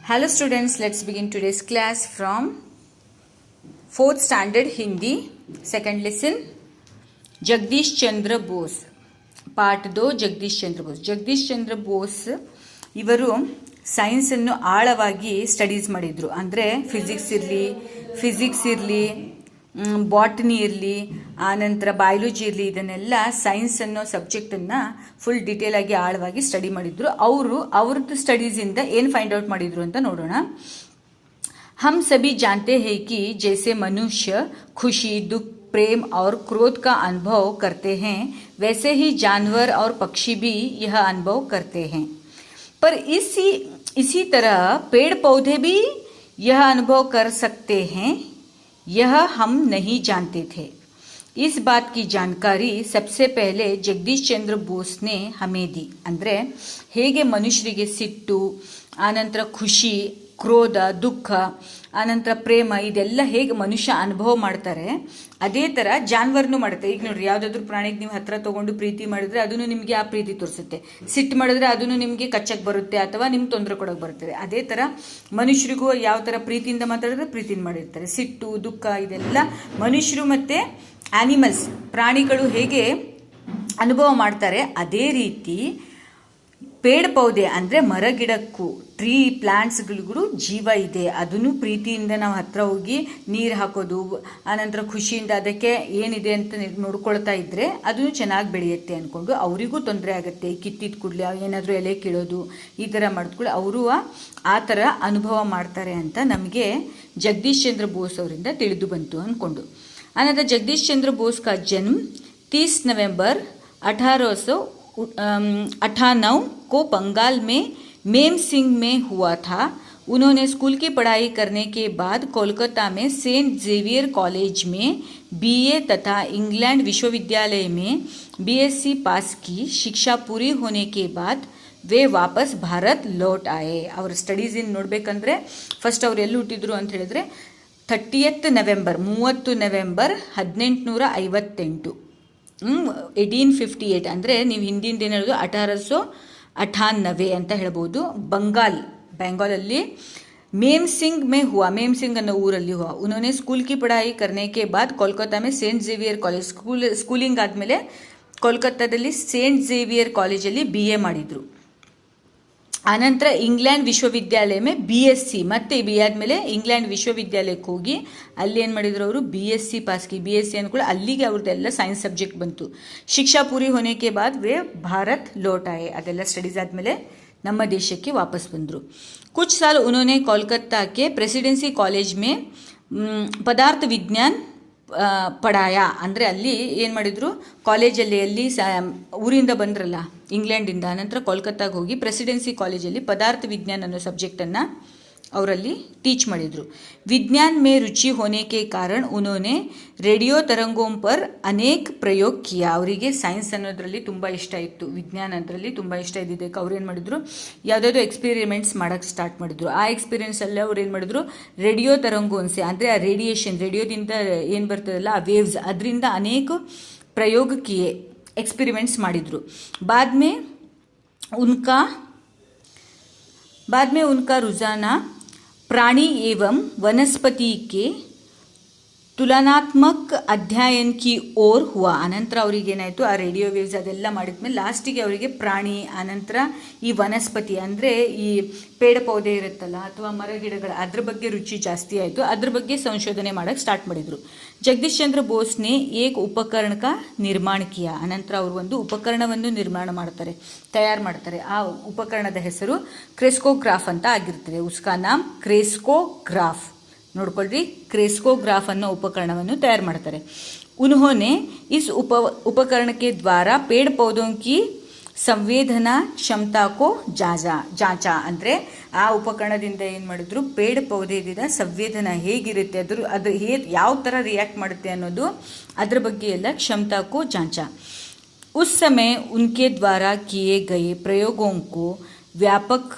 Hello students, let's begin today's class from 4th standard Hindi, second lesson, Jagdish Chandra Bose, part 2, Jagdish Chandra Bose. Jagdish Chandra Bose ಇವರು ಸೈನ್ಸನ್ನು ಆಳವಾಗಿ studies ಮಾಡಿದರು. ಅಂದರೆ physics ಇರಲಿ botany ಇರಲಿ, ಆನಂತರ biology ಇರಲಿ, ಇದನ್ನೆಲ್ಲ ಸೈನ್ಸ್ ಅನ್ನೋ ಸಬ್ಜೆಕ್ಟನ್ನು ಫುಲ್ ಡೀಟೇಲ್ ಆಗಿ ಆಳವಾಗಿ ಸ್ಟಡಿ ಮಾಡಿದ್ರು. ಅವ್ರದ್ದು ಸ್ಟಡೀಸಿಂದ ಏನು ಫೈಂಡ್ ಔಟ್ ಮಾಡಿದ್ರು ಅಂತ ನೋಡೋಣ. हम सभी जानते हैं कि जैसे मनुष्य खुशी, दुख, प्रेम और क्रोध का अनुभव करते हैं, वैसे ही जानवर और पक्षी भी यह अनुभव करते हैं. पर इसी तरह पेड़ पौधे भी यह अनुभव कर सकते हैं, यह हम नहीं जानते थे. इस बात की जानकारी सबसे पहले जगदीश चंद्र बोस ने हमें दी. ಅಂದರೆ ಹೇಗೆ ಮನುಷ್ಯರಿಗೆ ಸಿಟ್ಟು, ಆನಂತರ ಖುಷಿ, ಕ್ರೋಧ, ದುಃಖ, ಆನಂತರ ಪ್ರೇಮ, ಇದೆಲ್ಲ ಹೇಗೆ ಮನುಷ್ಯ ಅನುಭವ ಮಾಡ್ತಾರೆ, ಅದೇ ಥರ ಜಾನ್ವರ್ನು ಮಾಡುತ್ತೆ. ಈಗ ನೋಡ್ರಿ, ಯಾವುದಾದ್ರೂ ಪ್ರಾಣಿಗೆ ನೀವು ಹತ್ರ ತೊಗೊಂಡು ಪ್ರೀತಿ ಮಾಡಿದ್ರೆ ಅದನ್ನು ನಿಮಗೆ ಆ ಪ್ರೀತಿ ತೋರಿಸುತ್ತೆ. ಸಿಟ್ಟು ಮಾಡಿದ್ರೆ ಅದನ್ನು ನಿಮಗೆ ಕಚ್ಚಕ್ಕೆ ಬರುತ್ತೆ ಅಥವಾ ನಿಮ್ಗೆ ತೊಂದರೆ ಕೊಡೋಕೆ ಬರುತ್ತದೆ. ಅದೇ ಥರ ಮನುಷ್ಯರಿಗೂ ಯಾವ ಥರ ಪ್ರೀತಿಯಿಂದ ಮಾತಾಡಿದ್ರೆ ಪ್ರೀತಿಯಿಂದ ಮಾಡಿರ್ತಾರೆ. ಸಿಟ್ಟು, ದುಃಖ ಇದೆಲ್ಲ ಮನುಷ್ಯರು ಮತ್ತು ಆ್ಯನಿಮಲ್ಸ್, ಪ್ರಾಣಿಗಳು ಹೇಗೆ ಅನುಭವ ಮಾಡ್ತಾರೆ, ಅದೇ ರೀತಿ ಪೇಡ ಪೌದೆ ಅಂದರೆ ಮರಗಿಡಕ್ಕೂ, ಟ್ರೀ ಪ್ಲಾಂಟ್ಸ್ಗಳಿಗೂ ಜೀವ ಇದೆ. ಅದನ್ನು ಪ್ರೀತಿಯಿಂದ ನಾವು ಹತ್ರ ಹೋಗಿ ನೀರು ಹಾಕೋದು, ಆನಂತರ ಖುಷಿಯಿಂದ ಅದಕ್ಕೆ ಏನಿದೆ ಅಂತ ನೋಡ್ಕೊಳ್ತಾ ಇದ್ದರೆ ಅದನ್ನು ಚೆನ್ನಾಗಿ ಬೆಳೆಯುತ್ತೆ ಅಂದ್ಕೊಂಡು, ಅವರಿಗೂ ತೊಂದರೆ ಆಗುತ್ತೆ. ಕಿತ್ತಿದ ಕೂಡಲೇ ಏನಾದರೂ ಎಲೆ ಕೀಳೋದು, ಈ ಥರ ಮಾಡಿದ್ಕೊಳ್ಳಿ ಅವರು ಆ ಥರ ಅನುಭವ ಮಾಡ್ತಾರೆ ಅಂತ ನಮಗೆ ಜಗದೀಶ್ ಚಂದ್ರ ಬೋಸ್ ಅವರಿಂದ ತಿಳಿದು ಬಂತು ಅಂದ್ಕೊಂಡು. ಆನಂತರ ಜಗದೀಶ್ ಚಂದ್ರ ಬೋಸ್ का जन्म 30 नवंबर 1898 को बंगाल में मेम सिंह में हुआ था. उन्होंने स्कूल की पढ़ाई करने के बाद कोलकाता में सेंट जेवियर कॉलेज में बीए तथा इंग्लैंड विश्वविद्यालय में बीएससी पास की. शिक्षा पूरी होने के बाद वे वापस भारत लौट आए. ಅವರ ಸ್ಟಡೀಸ್ ಇನ್ ನೋಡಬೇಕಂದ್ರೆ ಫಸ್ಟ್ ಅವ್ರು ಎಲ್ಲಿ ಹುಟ್ಟಿದ್ರು ಅಂತ ಹೇಳಿದ್ರೆ 30 ನವೆಂಬರ್ 1858 1858 ಅಂದರೆ ನೀವು ಹಿಂದಿಂದ ಏನು ಹೇಳೋದು 1898 ಅಂತ ಹೇಳ್ಬೋದು. ಬೆಂಗಾಲಲ್ಲಿ ಮೇಮ್ ಸಿಂಗ್ ಮೇ ಹುआ, ಮೇಮ್ ಸಿಂಗ್ ಅನ್ನೋ ಊರಲ್ಲಿ ಹುआ. ಉन्होंने स्कूल की पढ़ाई करने के बाद कोलकाता में सेंट जेवियर कॉलेज ಸ್ಕೂಲಿಂಗ್ ಆದಮೇಲೆ ಕೋಲ್ಕತ್ತಾದಲ್ಲಿ ಸೇಂಟ್ ಝೇವಿಯರ್ ಕಾಲೇಜಲ್ಲಿ BA ಮಾಡಿದರು. ಆನಂತರ ಇಂಗ್ಲೆಂಡ್ ವಿಶ್ವವಿದ್ಯಾಲಯ ಮೇ BSc, ಮತ್ತೆ BA ಆದಮೇಲೆ ಇಂಗ್ಲೆಂಡ್ ವಿಶ್ವವಿದ್ಯಾಲಯಕ್ಕೆ ಹೋಗಿ ಅಲ್ಲಿ ಏನು ಮಾಡಿದ್ರು ಅವರು BSc ಪಾಸ್ಕಿ. BSc ಅಂದ್ಕೊಳ್ಳಿ ಅಲ್ಲಿಗೆ ಅವ್ರದ್ದೆಲ್ಲ ಸೈನ್ಸ್ ಸಬ್ಜೆಕ್ಟ್ ಬಂತು. ಶಿಕ್ಷಾ ಪೂರಿ ಹೋನೆಕೆ ಬಾದ್ ವೇ ಭಾರತ್ ಲೌಟ್ ಆಯೆ. ಅದೆಲ್ಲ ಸ್ಟಡೀಸ್ ಆದಮೇಲೆ ನಮ್ಮ ದೇಶಕ್ಕೆ ವಾಪಸ್ ಬಂದರು. ಕುಚ್ ಸಾಲ್ ಉನ್ಹೋನೆ ಕೋಲ್ಕತ್ತಾ ಕೆ ಪ್ರೆಸಿಡೆನ್ಸಿ ಕಾಲೇಜ್ ಮೇ ಪದಾರ್ಥ ವಿಜ್ಞಾನ್ ಪಡಾಯ. ಅಂದರೆ ಅಲ್ಲಿ ಏನು ಮಾಡಿದರು, ಕಾಲೇಜಲ್ಲಿ ಅಲ್ಲಿ ಊರಿಂದ ಬಂದ್ರಲ್ಲ ಇಂಗ್ಲೆಂಡಿಂದ, ನಂತರ ಕೋಲ್ಕತ್ತಾಗೆ ಹೋಗಿ ಪ್ರೆಸಿಡೆನ್ಸಿ ಕಾಲೇಜಲ್ಲಿ ಪದಾರ್ಥ ವಿಜ್ಞಾನ ಅನ್ನೋ ಸಬ್ಜೆಕ್ಟನ್ನು ಅವರಲ್ಲಿ ಟೀಚ್ ಮಾಡಿದರು. ವಿಜ್ಞಾನ್ ಮೇ ರುಚಿ ಹೋನೆ ಕೆ ಕಾರಣ ಉನ್ಹೋನೆ ರೇಡಿಯೋ ತರಂಗೋಂ ಪರ್ ಅನೇಕ ಪ್ರಯೋಗ ಕಿಯಾ. ಅವರಿಗೆ ಸೈನ್ಸ್ ಅನ್ನೋದ್ರಲ್ಲಿ ತುಂಬ ಇಷ್ಟ ಇತ್ತು, ವಿಜ್ಞಾನ ಅದರಲ್ಲಿ ತುಂಬ ಇಷ್ಟ ಇದ್ದಿದ್ದಕ್ಕೆ ಅವ್ರು ಏನು ಮಾಡಿದ್ರು, ಯಾವುದಾದ್ರು ಎಕ್ಸ್ಪೆರಿಮೆಂಟ್ಸ್ ಮಾಡೋಕ್ಕೆ ಸ್ಟಾರ್ಟ್ ಮಾಡಿದ್ರು. ಆ ಎಕ್ಸ್ಪೀರಿಯೆನ್ಸಲ್ಲಿ ಅವ್ರು ಏನು ಮಾಡಿದ್ರು, ರೇಡಿಯೋ ತರಂಗೋನ್ಸೆ ಅಂದರೆ ಆ ರೇಡಿಯೋದಿಂದ ಏನು ಬರ್ತದಲ್ಲ ಆ ವೇವ್ಸ್, ಅದರಿಂದ ಅನೇಕ ಪ್ರಯೋಗ ಕಿಯೆ, एक्सपेरिमेंट्स ಮಾಡಿದ್ರು. बाद में उनका रुझान प्राणी एवं वनस्पति के ತುಲನಾತ್ಮಕ ಅಧ್ಯಯನ ಕಿ ಓರ್ ಹುआ. ಅನಂತರ ಅವ್ರಿಗೆ ಏನಾಯಿತು, ಆ ರೇಡಿಯೋ ವೇವ್ಸ್ ಅದೆಲ್ಲ ಮಾಡಿದ್ಮೇಲೆ ಲಾಸ್ಟಿಗೆ ಅವರಿಗೆ ಪ್ರಾಣಿ, ಆನಂತರ ಈ ವನಸ್ಪತಿ ಅಂದರೆ ಈ ಪೇಡ ಪೌದೆ ಇರುತ್ತಲ್ಲ ಅಥವಾ ಮರ ಗಿಡಗಳ ಅದ್ರ ಬಗ್ಗೆ ರುಚಿ ಜಾಸ್ತಿ ಆಯಿತು. ಅದ್ರ ಬಗ್ಗೆ ಸಂಶೋಧನೆ ಮಾಡೋಕ್ಕೆ ಸ್ಟಾರ್ಟ್ ಮಾಡಿದರು. ಜಗದೀಶ್ ಚಂದ್ರ ಬೋಸ್ನೆ ಏಕ್ ಉಪಕರಣ ಕಾ ನಿರ್ಮಾಣ ಕಿಯ. ಅನಂತರ ಅವರು ಒಂದು ಉಪಕರಣವನ್ನು ತಯಾರು ಮಾಡ್ತಾರೆ. ಆ ಉಪಕರಣದ ಹೆಸರು ಕ್ರೆಸ್ಕೋಗ್ರಾಫ್ ಅಂತ ಆಗಿರ್ತದೆ. ಉಸ್ಕಾ ನಾಮ್ ಕ್ರೆಸ್ಕೋಗ್ರಾಫ್. ನೋಡ್ಕೊಳ್ರಿ, ಕ್ರೆಸ್ಕೋಗ್ರಾಫ್ ಅನ್ನೋ ಉಪಕರಣವನ್ನು ತಯಾರು ಮಾಡ್ತಾರೆ. ಉನ್ಹೋನೆ ಇಸ್ ಉಪಕರಣ ಕೆ ದ್ವಾರ ಪೇಡ ಪೌಧೋಂ ಕಿ ಸಂವೇದನಾ ಕ್ಷಮತಾ ಕೋ ಜಾಂಚಾ. ಅಂದರೆ ಆ ಉಪಕರಣದಿಂದ ಏನು ಮಾಡಿದ್ರು, ಪೇಡ ಪೌಧೆದಿಂದ ಸಂವೇದನ ಹೇಗಿರುತ್ತೆ, ಅದು ಯಾವ ಥರ ರಿಯಾಕ್ಟ್ ಮಾಡುತ್ತೆ ಅನ್ನೋದು ಅದ್ರ ಬಗ್ಗೆ ಎಲ್ಲ ಕ್ಷಮತಾ ಕೋ ಜಾಂಚಾ. ಉಸ್ ಸಮಯ ಉನ್ಕೆ ದ್ವಾರ ಕಿಯೇ ಗಯೆ ಪ್ರಯೋಗೋಂ ಕೋ ವ್ಯಾಪಕ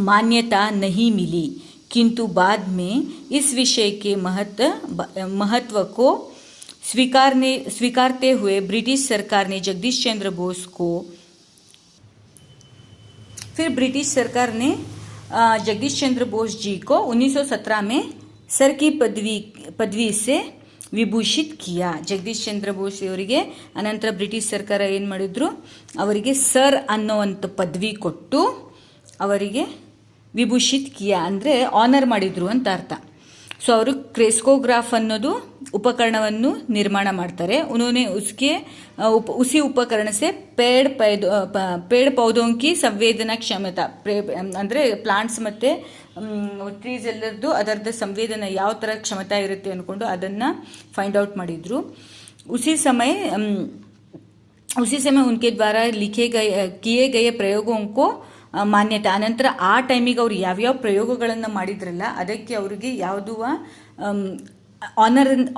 मान्यता नहीं मिली, किंतु बाद में इस विषय के महत्व को स्वीकारते हुए ब्रिटिश सरकार ने जगदीश चंद्र बोस को फिर ब्रिटिश सरकार ने जगदीश चंद्र बोस जी को 1917 में सर की पदवी से ವಿಭೂಷಿತ್ ಕಿಯಾ. ಜಗದೀಶ್ ಚಂದ್ರ ಬೋಸ್ ಅವರಿಗೆ ಅನಂತರ ಬ್ರಿಟಿಷ್ ಸರ್ಕಾರ ಏನು ಮಾಡಿದ್ರು, ಅವರಿಗೆ ಸರ್ ಅನ್ನೋವಂಥ ಪದವಿ ಕೊಟ್ಟು ಅವರಿಗೆ ವಿಭೂಷಿತ್ ಕಿಯಾ ಅಂದರೆ ಆನರ್ ಮಾಡಿದ್ರು ಅಂತ ಅರ್ಥ. ಸೊ ಅವರು ಕ್ರೆಸ್ಕೋಗ್ರಾಫ್ ಅನ್ನೋದು ಉಪಕರಣವನ್ನು ನಿರ್ಮಾಣ ಮಾಡ್ತಾರೆ. ಉन्होंने उसी उपकरण से पेड़ पौधों की ಸಂವೇದನಾ ಕ್ಷಮತಾ ಅಂದರೆ ಪ್ಲಾಂಟ್ಸ್ ಮತ್ತು ಟ್ರೀಸ್ ಎಲ್ಲರದ್ದು ಅದರದ್ದು ಸಂವೇದನೆ ಯಾವ ಥರ ಕ್ಷಮತಾ ಇರುತ್ತೆ ಅಂದ್ಕೊಂಡು ಅದನ್ನು ಫೈಂಡ್ ಔಟ್ ಮಾಡಿದರು. उसी समय उनके द्वारा किए गए प्रयोगों को ಮಾನ್ಯತೆ. ಆನಂತರ ಆ ಟೈಮಿಗೆ ಅವ್ರು ಯಾವ್ಯಾವ ಪ್ರಯೋಗಗಳನ್ನು ಮಾಡಿದ್ರಲ್ಲ ಅದಕ್ಕೆ ಅವರಿಗೆ ಯಾವುದೂ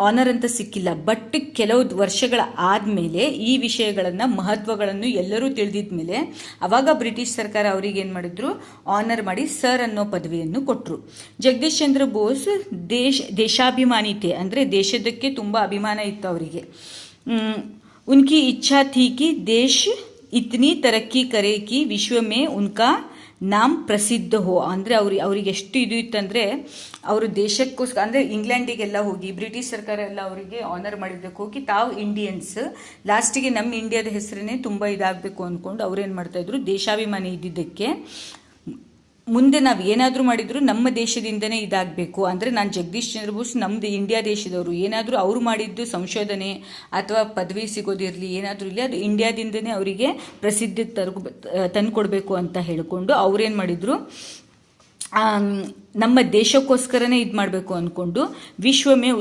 ಆನರ್ ಅಂತ ಸಿಕ್ಕಿಲ್ಲ. ಬಟ್ ಕೆಲವು ವರ್ಷಗಳ ಆದಮೇಲೆ ಈ ವಿಷಯಗಳನ್ನು ಮಹತ್ವಗಳನ್ನು ಎಲ್ಲರೂ ತಿಳಿದಿದ ಮೇಲೆ ಅವಾಗ ಬ್ರಿಟಿಷ್ ಸರ್ಕಾರ ಅವರಿಗೆ ಏನು ಮಾಡಿದ್ರು, ಆನರ್ ಮಾಡಿ ಸರ್ ಅನ್ನೋ ಪದವಿಯನ್ನು ಕೊಟ್ಟರು. ಜಗದೀಶ್ ಚಂದ್ರ ಬೋಸ್ ದೇಶಾಭಿಮಾನಿತೆ ಅಂದರೆ ದೇಶದಕ್ಕೆ ತುಂಬ ಅಭಿಮಾನ ಇತ್ತು ಅವರಿಗೆ. उनकी इच्छा थी कि देश इतनी तरक्की करे कि विश्व में उनका ನಾಮ್ ಪ್ರಸಿದ್ಧ ಹೋ. ಅಂದರೆ ಅವ್ರಿಗೆ ಎಷ್ಟು ಇದು ಇತ್ತಂದರೆ ಅವರು ದೇಶಕ್ಕೋಸ್ಕರ ಅಂದರೆ ಇಂಗ್ಲೆಂಡಿಗೆಲ್ಲ ಹೋಗಿ ಬ್ರಿಟಿಷ್ ಸರ್ಕಾರ ಎಲ್ಲ ಅವರಿಗೆ ಆನರ್ ಮಾಡಿದ್ದಕ್ಕೆ ಹೋಗಿ ತಾವು ಇಂಡಿಯನ್ಸ್ ಲಾಸ್ಟಿಗೆ ನಮ್ಮ ಇಂಡಿಯಾದ ಹೆಸರನ್ನೇ ತುಂಬ ಇದಾಗಬೇಕು ಅಂದ್ಕೊಂಡು ಅವ್ರೇನು ಮಾಡ್ತಾಯಿದ್ರು, ದೇಶಾಭಿಮಾನಿ ಇದ್ದಿದ್ದಕ್ಕೆ ಮುಂದೆ ನಾವು ಏನಾದರೂ ಮಾಡಿದ್ರು ನಮ್ಮ ದೇಶದಿಂದನೇ ಇದಾಗಬೇಕು. ಅಂದರೆ ನಾನು ಜಗದೀಶ್ ಚಂದ್ರ ಬೋಸ್ ನಮ್ಮದು ಇಂಡಿಯಾ ದೇಶದವರು, ಏನಾದರೂ ಅವರು ಮಾಡಿದ್ದು ಸಂಶೋಧನೆ ಅಥವಾ ಪದವಿ ಸಿಗೋದಿರಲಿ ಏನಾದರೂ ಇರಲಿ ಅದು ಇಂಡಿಯಾದಿಂದನೇ ಅವರಿಗೆ ಪ್ರಸಿದ್ಧಿ ತಂದುಕೊಡ್ಬೇಕು ಅಂತ ಹೇಳಿಕೊಂಡು ಅವ್ರೇನು ಮಾಡಿದರು, ನಮ್ಮ ದೇಶಕ್ಕೋಸ್ಕರನೇ ಇದು ಮಾಡಬೇಕು ಅಂದ್ಕೊಂಡು ವಿಶ್ವಮೇ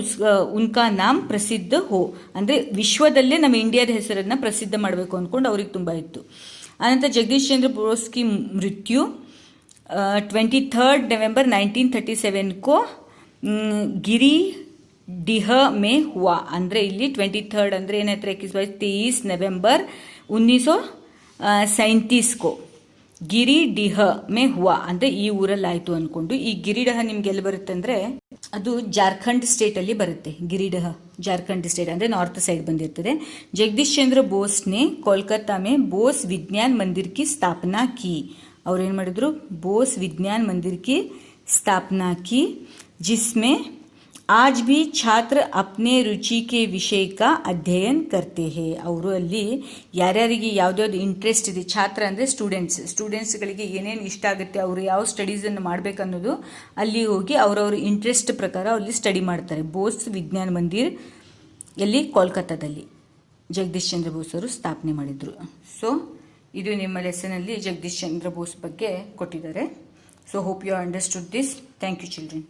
ಉನ್ಕಾ ನಾಮ್ ಪ್ರಸಿದ್ಧ ಹೋ ಅಂದರೆ ವಿಶ್ವದಲ್ಲೇ ನಮ್ಮ ಇಂಡಿಯಾದ ಹೆಸರನ್ನು ಪ್ರಸಿದ್ಧ ಮಾಡಬೇಕು ಅಂದ್ಕೊಂಡು ಅವ್ರಿಗೆ ತುಂಬ ಇತ್ತು. ಅನಂತರ ಜಗದೀಶ್ ಚಂದ್ರ ಬೋಸ್ ಕಿ ಮೃತ್ಯು 23 नवंबर 1937 को गिरिडीह में हुआ. ಅಂದರೆ ಇಲ್ಲಿ 23 ಅಂದರೆ ಏನಾಯ್ತು, 23 ನವೆಂಬರ್ 1937 को ಗಿರಿಡೀಹ ಮೇ ಹುವಾ ಅಂದರೆ ಈ ಊರಲ್ಲಿ ಆಯಿತು ಅಂದ್ಕೊಂಡು. ಈ ಗಿರಿಡೀಹ ನಿಮ್ಗೆ ಎಲ್ಲಿ ಬರುತ್ತೆ ಅಂದರೆ ಅದು ಜಾರ್ಖಂಡ್ ಸ್ಟೇಟಲ್ಲಿ ಬರುತ್ತೆ. ಗಿರಿಡೀಹ ಜಾರ್ಖಂಡ್ ಸ್ಟೇಟ್ ಅಂದರೆ ನಾರ್ತ್ ಸೈಡ್ ಬಂದಿರ್ತದೆ. ಜಗದೀಶ್ ಚಂದ್ರ ಬೋಸ್ನೆ ಕೋಲ್ಕತ್ತಾ ಮೇ ಬೋಸ್ ವಿಜ್ಞಾನ್ ಮಂದಿರ್ ಕಿ ಸ್ಥಾಪನಾ ಕಿ. और ಏನು ಮಾಡಿದ್ರು, बोस विज्ञान मंदिर की स्थापना की जिसमें आज भी छात्र अपने रुचि के विषय का अध्ययन करते हैं. ಅವರು ಅಲ್ಲಿ ಯಾರ್ಯಾರಿಗೆ ಯಾವ್ದಾವ್ದು ಇಂಟ್ರೆಸ್ಟ್ ಇದೆ, ಛಾತ್ರ ಅಂದರೆ ಸ್ಟೂಡೆಂಟ್ಸ್ಗಳಿಗೆ ಏನೇನು ಇಷ್ಟ ಆಗುತ್ತೆ, ಅವರು ಯಾವ ಸ್ಟಡೀಸನ್ನು ಮಾಡಬೇಕನ್ನೋದು ಅಲ್ಲಿ ಹೋಗಿ ಅವರವ್ರ ಇಂಟ್ರೆಸ್ಟ್ ಪ್ರಕಾರ ಅಲ್ಲಿ ಸ್ಟಡಿ ಮಾಡ್ತಾರೆ. ಬೋಸ್ ವಿಜ್ಞಾನ ಮಂದಿರ್ ಎಲ್ಲಿ ಕೋಲ್ಕತ್ತಾದಲ್ಲಿ ಜಗದೀಶ್ ಚಂದ್ರ ಬೋಸ್ ಅವರು ಸ್ಥಾಪನೆ ಮಾಡಿದರು. ಸೊ ಇದು ನಿಮ್ಮ ಲೆಸನಲ್ಲಿ ಜಗದೀಶ್ ಚಂದ್ರ ಬೋಸ್ ಬಗ್ಗೆ ಕೊಟ್ಟಿದ್ದಾರೆ. So hope you understood this. Thank you children.